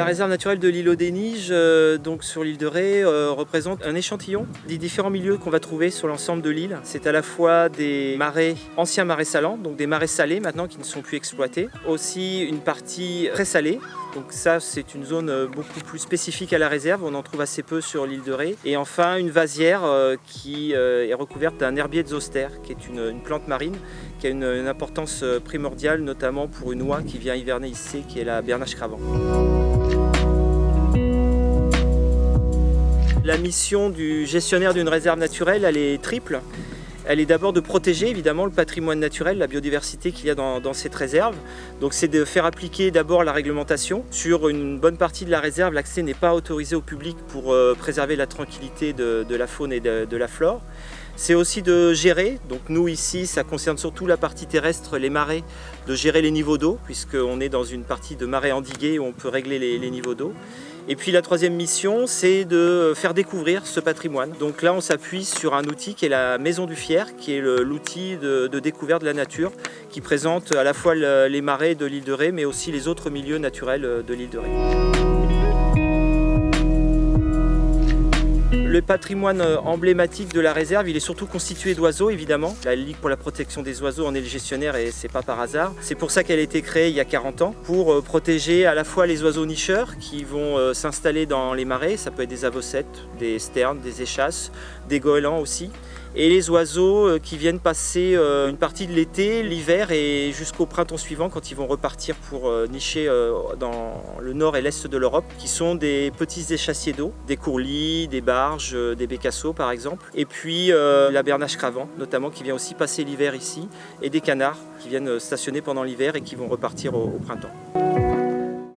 La réserve naturelle de l'îlot des Niges, donc sur l'île de Ré, représente un échantillon des différents milieux qu'on va trouver sur l'ensemble de l'île. C'est à la fois des marais, anciens marais salants, donc des marais salés maintenant qui ne sont plus exploités. Aussi une partie très salée. Donc ça, c'est une zone beaucoup plus spécifique à la réserve, on en trouve assez peu sur l'île de Ré. Et enfin, une vasière qui est recouverte d'un herbier de zoster, qui est une plante marine, qui a une importance primordiale, notamment pour une oie qui vient hiverner ici, qui est la bernache cravant. La mission du gestionnaire d'une réserve naturelle, elle est triple. Elle est d'abord de protéger évidemment le patrimoine naturel, la biodiversité qu'il y a dans cette réserve. Donc c'est de faire appliquer d'abord la réglementation. Sur une bonne partie de la réserve, l'accès n'est pas autorisé au public pour préserver la tranquillité de la faune et de la flore. C'est aussi de gérer, donc nous ici ça concerne surtout la partie terrestre, les marais, de gérer les niveaux d'eau puisqu'on est dans une partie de marais endigués où on peut régler les niveaux d'eau. Et puis la troisième mission, c'est de faire découvrir ce patrimoine. Donc là, on s'appuie sur un outil qui est la Maison du Fier, qui est l'outil de découverte de la nature, qui présente à la fois les marais de l'île de Ré, mais aussi les autres milieux naturels de l'île de Ré. Le patrimoine emblématique de la réserve, il est surtout constitué d'oiseaux évidemment. La Ligue pour la protection des oiseaux en est le gestionnaire et c'est pas par hasard. C'est pour ça qu'elle a été créée il y a 40 ans, pour protéger à la fois les oiseaux nicheurs qui vont s'installer dans les marais, ça peut être des avocettes, des sternes, des échasses, des goélands aussi. Et les oiseaux qui viennent passer une partie de l'été, l'hiver et jusqu'au printemps suivant quand ils vont repartir pour nicher dans le nord et l'est de l'Europe, qui sont des petits échassiers d'eau, des courlis, des barges, des bécassos par exemple. Et puis la bernache cravant notamment qui vient aussi passer l'hiver ici, et des canards qui viennent stationner pendant l'hiver et qui vont repartir au printemps.